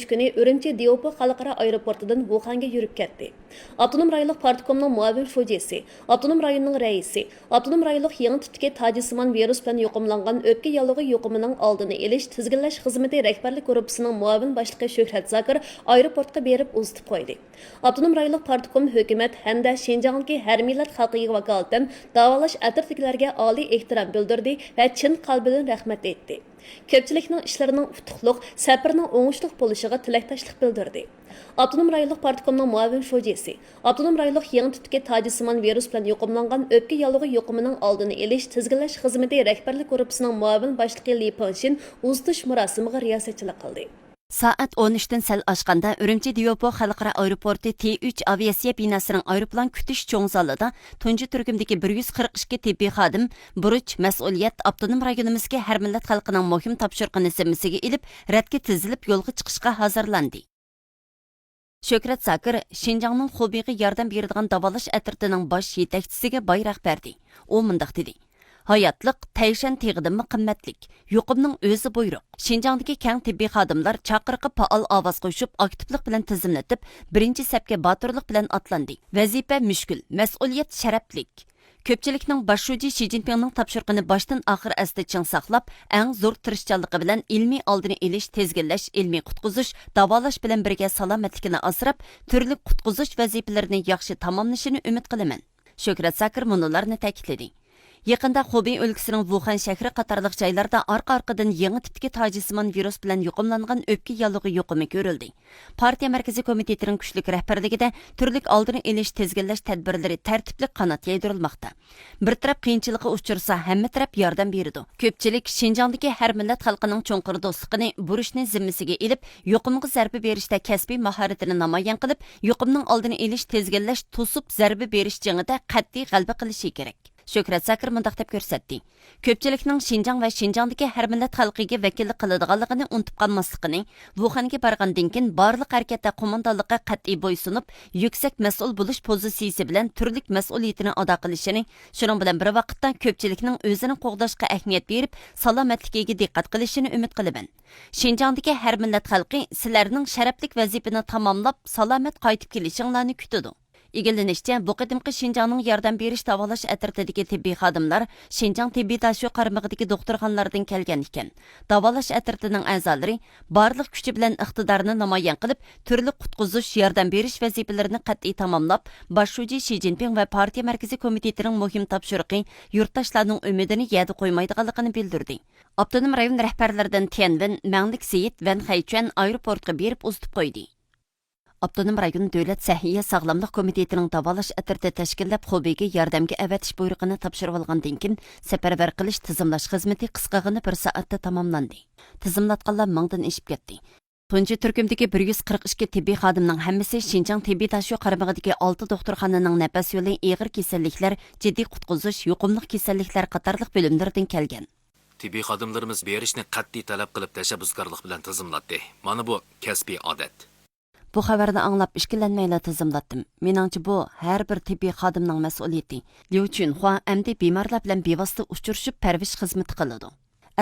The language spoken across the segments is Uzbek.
kuni Urumchi Diopo xalqaro aeroportidan Wuhanga yurib ketdi. Avtonom rayonluq partikomining muavin shujasi, avtonom rayonning raisi, avtonom rayonluq yangi tipdagi tajisimon virus bilan yuqumlangan o'pka yallig'i yuqumining oldini olish tizginlash xizmati rahbarlik guruhining muavin boshlig'i Shuhrat Zakir aeroportga berib uzitib qo'ydi. Avtonom rayonluq partikom hukumat hamda Shinjongdagi har millat xalqiga vakolatan davolash atrofdagilarga oliy ehtirom bildirdi va chin qalbidan rahmat aytdi. Ko'pchilikning ishlarining utuqliq, safarining o'ngishli bo'lishiga tilakdoshlik bildirdi. Avtonom rayonluq partikomining muavin shujasi, avtonom rayonluq yangi tipdagi tajisimon virus bilan yuqumlangan o'pka yallig'i yuqumining oldini olish tizginlash xizmati rahbarlik guruhining muavin boshlig'i Li Pangshin uzitish murosimiga riyosatchilik qildi. Saat 13'dan sal aşqanda Urumchi Diopo xalqaro aeroporti T3 aviasiya binasining aeroplan kutish cho'ng zalida tunji turkumdagi 142 tibbiy xodim buruch mas'uliyat avtonom rayonimizga har millat xalqining muhim topshiriqini zimmasiga ilib radga tizilib yo'lga chiqishga hozirlandi. Shuhrat Zakir Shinjongning Xubeyga yordam beradigan davolash atritining bosh yetakchisiga bayroq berdi. U mundaq dedi: Hayatlık Tayshan teg'idimi qimmatlik. Yuqumning o'zi buyruq. Shinjongdagi keng tibbiy xodimlar chaqiriqqa faol ovoz qo'shib, aktivlik bilan tizimlatib, birinchi sapga botirlik bilan atlandi. Vazifa mushkul, mas'uliyat sharaflik. Ko'pchilikning boshlovchi Xi Jinpingning topshiriqini boshdan oxir asda ching saqlab, eng zo'r tirishchanligi bilan ilmiy oldini olish, tezginlash, ilmiy qutqizish, davolash bilan birga salomatligini asrab, turli qutqizish vazifalarini yaxshi tamomlashini umid qilaman. Shuhrat Zakir munolarni ta'kidladi. Yaqında Xubey o'lkasining Wuhan shahri qatorliq joylarda orqa-orqadan yangi tipdagi tajisimon virus bilan yuqumlangan o'pka yallig'i yuqumi ko'rildi. Partiya markaziy komitetining kuchli rahbarligida turli oldini olish, tezginlash tadbirlari tartibli qanot yaydirilmoqda. Bir taraf qiyinchilikqa uchrasa, hamma taraf yordam beradi. Ko'pchilik Shinjongdagi har millat xalqining cho'nqir do'stligini, burishni zimmasiga ilib, yuqumga zarba berishda kasbiy mahoratini namoyon qilib, yuqumning oldini olish, tezginlash, to'sib zarba berish jangida qat'iy g'alaba qilishi kerak. Shuhrat Zakir mundaq deb ko'rsatdi. Ko'pchilikning Shinjong va Shinjongdagi har millat xalqiga vakillik qiladiganligini unutib qolmasligini, Wuhanga borgandan keyin barliq harakatda qo'mondonlikqa qat'iy bo'ysunib, yuksak mas'ul bo'lish pozitsiyasi bilan turlik mas'uliyatini ado qilishini, shuning bilan bir vaqtda ko'pchilikning o'zini qo'g'dashga ahamiyat berib, salomatligiga diqqat qilishini umid qilaman. Shinjongdagi har millat xalqi sizlarning sharaflik vazifani tamomlab, salomat qaytib kelishinglarni kutadi. İgillenişçe, bu qadimqi Shinjongning yordam berish davolash atritidagi tibbiy xodimlar Shinjong tibbiy tashiq qarmog'idagi doktorxonalardan kelgan ekan. Davolash atritining a'zolari barliq kuchi bilan iqtidorni namoyon qilib, turli qutqizish, yordam berish vazifalarini qat'iy tamomlab, boshlovchi Xi Jinping va partiya markaziy komitetining muhim topshiriqi yurtdoshlarning umidini yadi qo'ymaydiganligini bildirdi. Avtonom rayon rahbarlaridan Tianwen, Manglik Seyit va Xaychuan aeroportga berib uzitib qo'ydi. Avtonom rayon Davlat Səhiyyə Sağlamlıq Komitetining davolash atriti tashkillab Xubeyga yordamga avatish buyrug'ini topshirib olgandan keyin safarbar qilish tizimlash xizmati qisqagina 1 soatda tamomlandi. Tizimlatganlar mingdan oshib ketdi. Tunji turkumdagi 142 tibbiy xodimning hammasi Shinjong tibbiy tashiq qarmog'idagi 6 doktorxonaning nafas yo'li, og'ir kasalliklar, jiddiy qutqizish, yuqumli kasalliklar qatorliq bo'limlaridan kelgan. Tibbiy xodimlarimiz berishni qat'iy talab qilib tashabbuskorlik bilan tizimlatdi. Mana bu kasbiy odat. Bu xabarni anglab ishkilanmayla tizimlatdim. Meningcha bu har bir tibbiy xodimning mas'uliyati. Liu Chunhua amdi bemorlar bilan bevosita uchrashib parvish xizmati qiladi.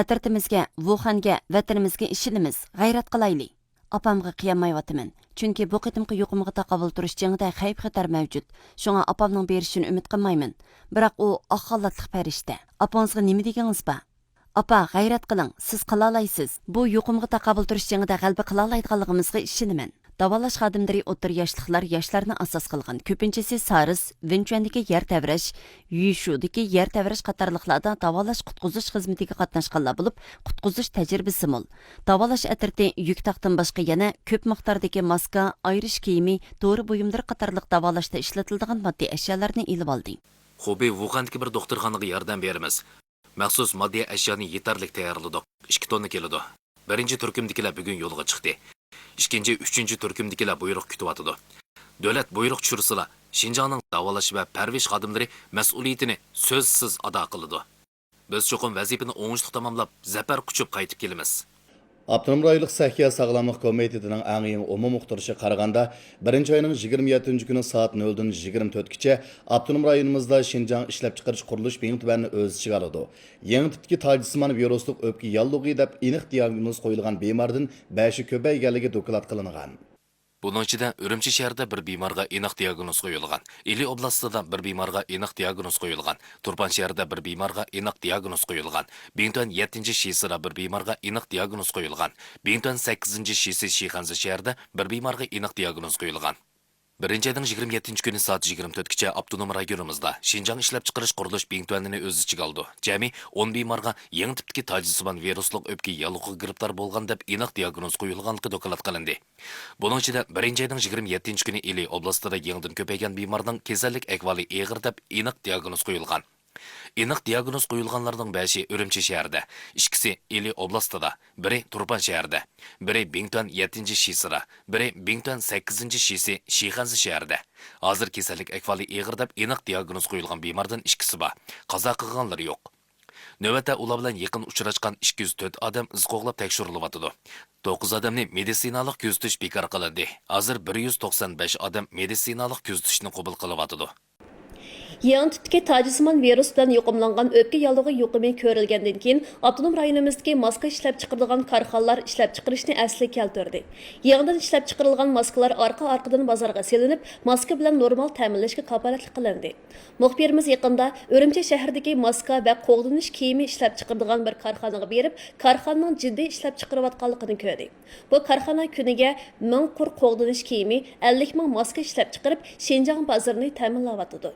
Atritimizga, Wuhanga, vatanimizga ishilimiz, g'ayrat qilaylik. Opamga qiyammayapman. Chunki bu qitimqi yuqumga taqobil turish jangida xavf-xatar mavjud. Shunga opamning berishini umid qilmayman. Biroq u oqxolatlik farishta. Opangizga nima deganingiz bor? Apa, g'ayrat qiling, siz qila olaysiz. Bu yuqumga taqobil turish jangida g'alaba qila oladiganligimizga ishonaman. Davolash xodimlari o'tir yoshlarni asos qilgan. Ko'pinchisi Saris, Vinchuandagi yer tavrash, Yushu'dagi yer tavrash qatorliqlarda davolash qutqizish xizmatiga qatnashganlar bo'lib, qutqizish tajribasi mo'l. Davolash atriti yuk taqdan boshqa yana ko'p miqdordagi maska, ayrish kiyimi, dori buyumlar qatorliq davolashda ishlatiladigan moddiy ashyolarni ilib oldi. Xubey Wuhandagi bir doktorxonaga yordam beramiz. Maxsus moddiy ashyoni yetarlik tayyorladik. 2 tonna keladi. Birinchi turkumdagilar bugun yo'lga chiqdi. İkinci, üçüncü turkumdagilar buyruq kutyapti. Davlat buyruq tushirsalar, Shinjongning davolash va parvish xodimlari mas'uliyatini so'zsiz ado qiladi. Biz cho'qim vazifani o'ngishli tamomlab, zafar quchib qaytib kelamiz. Abdunum rayonluq Səhiyyə Sağlamlıq Komitetining eng yeni umum muxtarışı qaraganda 1 ayının 27 günü saat 0'dan 24gacha Abdunum rayonimizda Şinjan ishlab chiqarish qurilish buyurtmalarini o'z ichiga oladi. Yangi tipdagi tajismon viruslik o'pka yallig'i deb aniq diagnoz qo'yilgan bemordan 5 ko'payganligi doklad qilingan. Bunun içinde Ürümçi şehirde bir bimarga aniq diagnoz koyulgan. İli oblastida bir bimarga aniq diagnoz koyulgan. Turpan şehirde bir bimarga aniq diagnoz koyulgan. Bingtuan 7. şiisida bir bimarga aniq diagnoz koyulgan. Bingtuan 8. şiisi Şihanzi şehirde bir bimarga aniq diagnoz koyulgan. 1 ayning 27 günü saat 24gacha Abdunum rayonimizda Şinjan ishlab chiqarish qurilish bingtuanini o'z ichiga oldi. Jami 10 bemorga yangi tipdagi tajismon viruslik o'pka yallig'i giribtor bo'lgan deb aniq diagnoz qo'yilganligi doklad qilindi. Buning ichida 1 ayning 27 kuni Ili oblastida yangidan ko'paygan bemorning kasallik ahvoli og'ir deb aniq diagnoz qo'yilgan. Aniq diagnoz qo'yilganlarning 5'i Ürümçi şehirde, ikkisi Ili oblastida, biri Turpan şehirde, biri Bingtuan 7. şiisida, biri Bingtuan 8. şiisi Şihanzi şehirde. Hozir kasallik ahvoli og'ir deb aniq diagnoz qo'yilgan bemordan ikkisi bor. Qazo qilganlari yo'q. Növbətdə ular bilan yaqin uchrashgan 204 odam iz qo'g'lab tekshirilyotidi. 9 odamni meditsinalik kuzatish bekor qilindi. Hozir 195 odam meditsinalik kuzatishni qabul qilyotidi. Yangi tipdagi tajismon virus bilan yuqumlangan o'pka yallig'i yuqumi ko'rilgandan keyin Abdunum rayonimizdagi maska ishlab chiqarilgan korxonalar ishlab chiqarishni asliga keltirdi. Yangidan ishlab chiqarilgan maskalar orqa-orqadan bozorga selinib, maska bilan normal ta'minlashga kafolatlik qilindi. Muxbirimiz yaqinda Ürümçi shahridagi maska va qo'g'dinish kiyimi ishlab chiqarilgan bir korxonaga berib, korxonaning jiddiy ishlab chiqarayotganligini ko'rdi. Bu korxona kuniga 1000 qur qo'g'dinish kiyimi, 50 ming maska ishlab chiqarib, Şinjan bozorini ta'minlayotdi.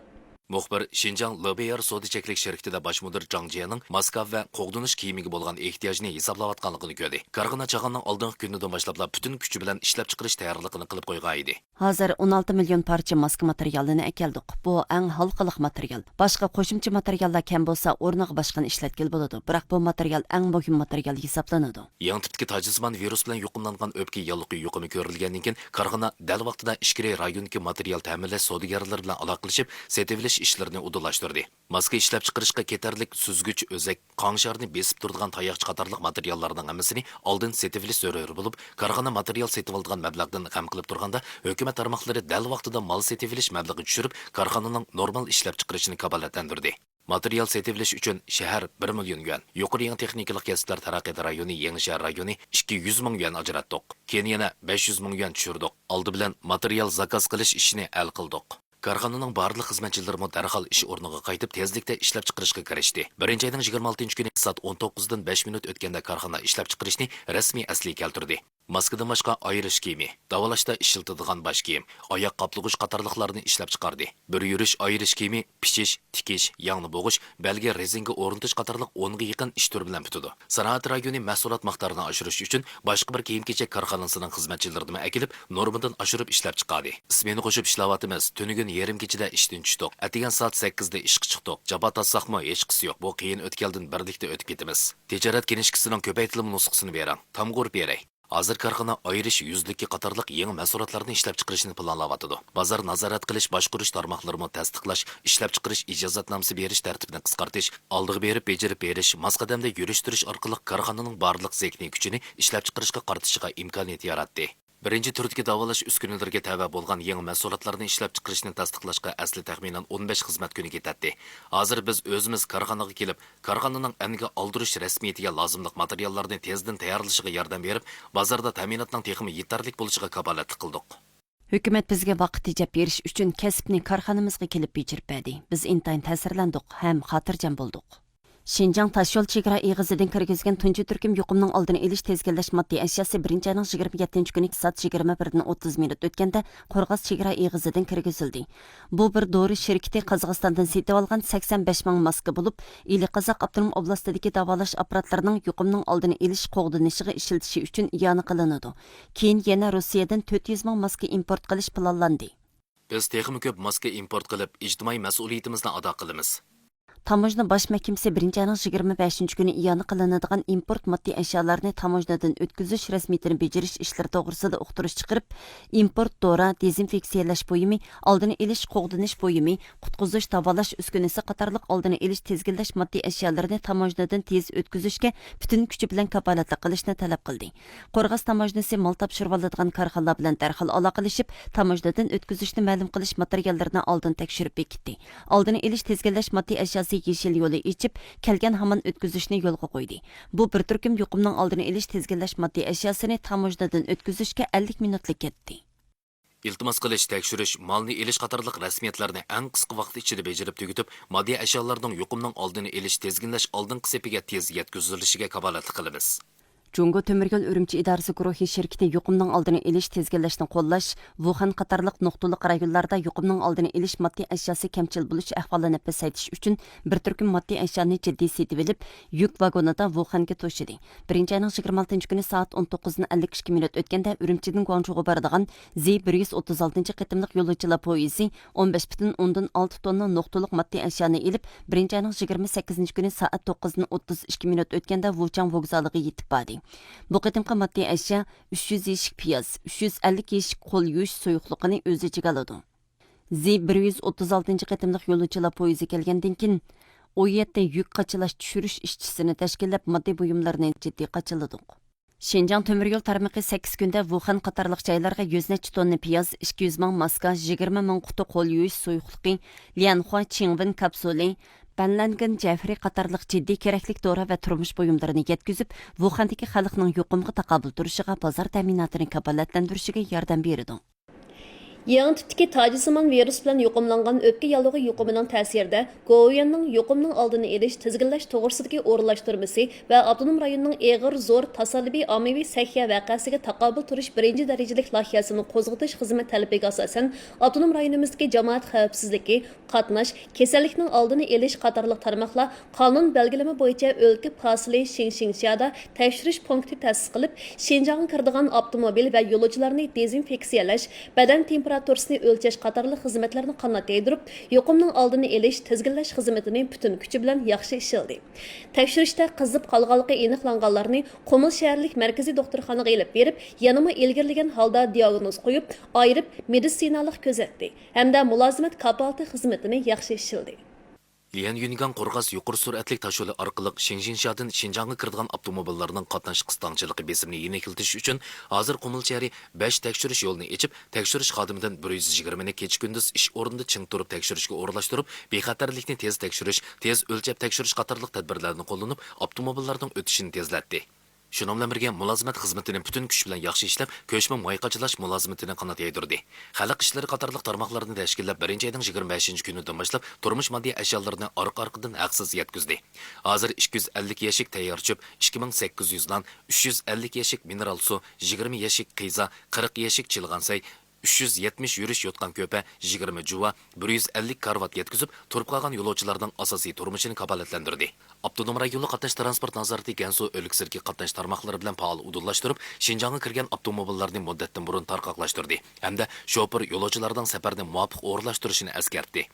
Muxbir Şinjan Lobeyar Sodi Çeklik şirketida baş mudir Zhang Jianning maska va qo'g'dinish kiyimiga bo'lgan ehtiyojni hisoblayotganligini ko'rdi. Karxana chaqanning oldingi kunidan boshlab butun kuchi bilan ishlab chiqarish tayyorligini qilib qo'ygan edi. Hozir 16 million parcha maska materialini akeldik. Bu eng halqaliq material. Boshqa qo'shimcha materiallar kam bo'lsa, o'rniga boshqani ishlatgan bo'ladi. Biroq bu material eng muhim material hisoblanadi. Yangi tipdagi tajismon virus bilan yuqumlangan o'pka yallig'i yuqumi ko'rilgandan keyin karxana dal vaqtida Ishkiri rayonidagi material ta'minlash savdogarlari bilan aloqalashib, setivilish ishlarini udulashtirdi. Maska ishlab chiqarishga ketarlik suzgich, o'zak, qangsharni besib turadigan tayoqcha qatorliq materiallarning hammasini oldin setivilish zarur bo'lib, karxana material setib olgan mablag'dan ham qilib turganda, hukumat tarmoqlari dal vaqtida mal setivilish mablag'i tushirib, karxananing normal ishlab chiqarishini kafolatlantirdi. Material setivilish uchun shahar 1 million yuan, yuqori yangi texnikalik kasblar taraqqiyot rayoni, yangi shahar rayoni 200 ming yuan ajratdik. Keyin yana 500 ming yuan tushirdik. Oldi bilan material zakaz qilish ishini hal qildik. Karxananing barliq xizmatchilari darhol ish o'rniga qaytib tezlikda ishlab chiqarishga kirishdi. 1 ayning 26 kuni soat 19dan 5 minut o'tganda karxana ishlab chiqarishni rasmiy asliga keltirdi. Maskadan boshqa ayirish kiyimi, davolashda ishlatiladigan bosh kiyim, oyoq qaplag'ich qatorliqlarni ishlab chiqardi. Bir yurish ayirish kiyimi, pishish, tikish, yangni bo'g'ish, belgi rezinga o'rnatish qatorliq 10 ga yaqin ish turi bilan bitadi. Sanoat rayoni mahsulot miqdorini oshirish uchun boshqa bir kiyim-kechak karxonasining xizmatchilaridan akilib, normadan oshirib ishlab chiqardi. Ismini qo'shib ishlayotimiz, tunigun yarim kechida ishdan tushdik. Atigan soat 8 da ishga chiqdik. Javob olsaqmi hech qisi yo'q. Bu qiyin o'tkaldan birdikda o'tib ketamiz. Tijorat kinishkisining ko'paytirilgan nusxasini bering. Tamg'ur beray. Hozir karxana ayirish yuzlikka qatorliq yangi mahsulotlarni ishlab chiqarishni planlayotidi. Bozor nazorat qilish, boshqarish tarmoqlarini tasdiqlash, ishlab chiqarish ijozatnomasi berish tartibini qisqartish, oldiga berib bejarib berish, masqadamda yurishtirish orqali karxananing barliq zekni kuchini ishlab chiqarishga qartishiga imkoniyat yaratdi. Birinchi turdagi davolash uskunalarga tava bo'lgan yangi mahsulotlarni ishlab chiqarishni tasdiqlashga asli taxminan 15 xizmat kuni ketadi. Hozir biz o'zimiz karxanaga kelib, karxananing aniga oldirish rasmiyatiga lozimli materiallarni tezdan tayyorlashiga yordam berib, bozorda ta'minotning texmi yetarli bo'lishiga kafolatlik qildik. Hukumat bizga vaqt tejab berish uchun kasbni korxonamizga kelib bejirib berdi. Biz intayin ta'sirlandik ham xotirjam bo'ldik. Şinjan taşyol chegara eg'izidan kirgizgan tunji turkum yuqumning oldini olish tezginlash moddiy ashyasi 1 ayning 27 kuni soat 21dan 30 minut o'tganda Qo'rg'os chegara eg'izidan kirgizildi. Bu bir dori shirkati Qozog'istondan setib olgan 85 ming maska bo'lib, Ili Qozoq Abdunum oblastidagi davolash apparatlarining yuqumning oldini olish qo'g'dinishiga ishiltishi uchun iyona qilinadi. Keyin yana Rossiyadan 400 ming maska import qilish planlandi. Biz texmi ko'p maska import qilib, ijtimoiy mas'uliyatimizni ado qilamiz. Tamojna baş mahkamasi 1-ayning 25 kuni iyoni qilinadigan import moddiy ashyolarni tamojnadan o'tkazish rasmiyatini bejirish ishlari to'g'risida uqtirish chiqarib, import dora, dezinfeksiyalash buyumi, oldini olish, qo'g'dinish buyumi, qutqizish, davolash uskunasi qatorliq oldini olish, tezginlash moddiy ashyolarini tamojnadan tez o'tkazishga butun kuchi bilan kapolatlik qilishni talab qildi. Qo'rg'as tamojnasi mol topshirib oladigan korxonalar bilan darhol aloqalashib, tamojnadan o'tkazishni ma'lum qilish materiallarini oldin tekshirib bekitdi. Oldini olish, tezginlash moddiy ashyasi yeşil yo'li ichib, kelgan hamon o'tkazishni yo'lga qo'ydi. Bu bir turkum yuqumning oldini olish, tezginlash moddiy ashyosini tamojnadan o'tkazishga 50 minutlik ketdi. İltimos qilish, tekshirish, malni elish qatorliq rasmiyatlarni eng qisqa vaqt ichida bajarib tugitib, moddiy ashyolarning yuqumning oldini olish, tezginlash oldingi sepiga tez yetkazilishiga kafolatlik qilamiz. Jungo Tömürgöl Ürümçi İdarası Guruhi şirketi yuqumning oldini olish, tezginlashni qo'llash, Wuhan qatorliq nuqtaliq rayonlarda yuqumning oldini olish moddiy ashyosi kamchil bo'lish ahvolini pasaytish uchun bir turkum moddiy ashyoni jiddiy setib olib, yuk vagonida Wuhanga to'shidi. 1-ayning 26 kuni soat 19:52 minut o'tganda Ürümchidan Guangzhouga boradigan Z136 qitimliq yo'lovchilar poyezi 15,6 tonna nuqtaliq moddiy ashyoni olib, 1-ayning 28 kuni soat 9:32 minut o'tganda Wuchang vokzaliga yetib bordi. Bu qitimqi moddiy ashyo 300 yeshik piyoz, 350 yeshik qo'l yuvish suyuqligini o'z ichiga oladi. Z136 qitimliq yo'lovchilar poyezi kelgandan keyin u yerda yuk qachilash tushirish ishchisini tashkillab moddiy buyumlarni jiddiy qachiladik. Şinjan Tömürgöl tarmaqi 8 kunda Wuhan qatorliq joylarga 100 necha tonna piyoz, 200 ming maska, 20 ming quti qo'l yuvish suyuqligi, Lianhua Qingwen kapsuli, Banlangan Jeffrey qatorliq jiddiy keraklik dora va turmush buyumlarini yetkazib, Wuhandagi xalqning yuqumga taqobil turishiga, bozor ta'minotini kafolatlantirishiga yordam berdi. Yangi tipdagi tajisimon virus bilan yuqumlangan o'pka yallig'i yuqumining ta'sirida Goyanning yuqumning oldini olish, tizginlash to'g'risidagi o'rinlashtirmasi va avtonom rayonning eg'ir zo'r tasallubiy ommaviy sahiya voqeasiga taqobil turish birinchi darajalik loyihasini qo'zg'atish xizmat talabiga asosan avtonom rayonimizdagi jamoat xavfsizligi, qatnash, kasallikning oldini olish qatorliq tarmoqlar qonun belgilama bo'yicha o'lka fasili Xinxiangda tekshirish punkti ta'sis qilib, Xinjiangga kiradigan avtomobil va yo'lovchilarni dezinfeksiyalash, badan temperaturasini o'lchash qatorliq xizmatlarni qanot yedirib, yuqumning oldini olish, tizginlash xizmatini butun kuchi bilan yaxshi ishildi. Tekshirishda qizib qolganligi aniqlanganlarni Qumul shaharlik markaziy doktorxonaga elib berib, yanama ilgirlagan holda diagnoz qo'yib, ayirib meditsinalik kuzatdi hamda mulozimat kapolati xizmatini yaxshi ishildi. Lian Yunigan Qo'rg'as yuqori sur'atli tasho'li orqali Xinjiangdan Xinjiangga kiradigan avtomobillarning qatnash qisqanchiligi besimini yengiltish uchun hozir Qumul shahri 5 tekshirish yo'lini ochib, tekshirish xodimidan 120 ni kecha-kunduz ish o'rnida ching turib tekshirishga o'rinlashtirib, bexatarlikni tez tekshirish, tez o'lchab tekshirish qatorliq tadbirlarni qo'llanib, avtomobillarning o'tishini tezlatdi. Shuningdek bilan birga mulozimat xizmatini butun kuch bilan yaxshi ishlab, ko'chma moyqachilash mulozimatini qanot yaydirdi. Xalq ishlari qatorliq tarmoqlarni tashkillab 1-ayning 25 kunidan boshlab turmush moddiy ashyolarini orqa-orqadan haqsiz yetkazdi. Hozir 250 yashik tayyor cho'p, 2800 dan 350 yashik mineral suv, 20 yashik qiza, 40 yashik chilg'ansay, 370 yurish yotgan ko'pa, 20 juva, 150 karvat yetkazib, turib qolgan yo'lovchilarning asosiy turmushini kafolatlantirdi. Avtonom rayonli qatnash transport nazorati Gansu o'liksirki qatnash tarmoqlari bilan faol udurlashtirib, Xinjiangga kirgan avtomobillarni muddatdan burun tarqoqlashtirdi hamda shofir yo'lovchilarning safarni muvofiq o'rinlashtirishini eskartdi.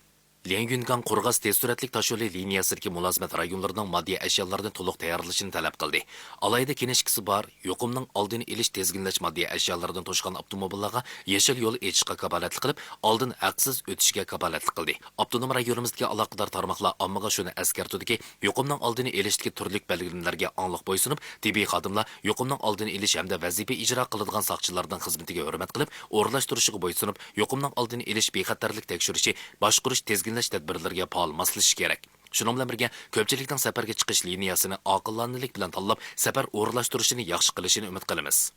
Lian Yungan Qo'rg'as tez suratli tasho'li liniyasidagi mulozimat rayonlarining moddiy ashyolarni to'liq tayyorlashini talab qildi. Alayda kenishkisi bor, yuqumning oldini olish, tezginlash moddiy ashyolaridan to'shgan avtomobillarga yashil yo'l echishga kafolatlik qilib, oldin haqsiz o'tishga kafolatlik qildi. Avtonom rayonimizdagi aloqador tarmoqlar ommaga shuni eskartdiki, yuqumning oldini olishdagi turli belgilanmalarga aniq bo'ysunib, tibbiy xodimlar yuqumning oldini olish hamda vazifa ijro qiladigan soqchilarning xizmatiga hurmat qilib, o'rinlashtirishiga bo'ysunib, yuqumning oldini olish, bexatarlik tekshirishi, boshqarish, tezginlash tadbirlariga faol moslashish kerak. Shuningdek bilan birga ko'pchilikning safarga chiqish liniyasini oqillanlik bilan tanlab, safar o'rinlashtirishini yaxshi qilishini umid qilamiz.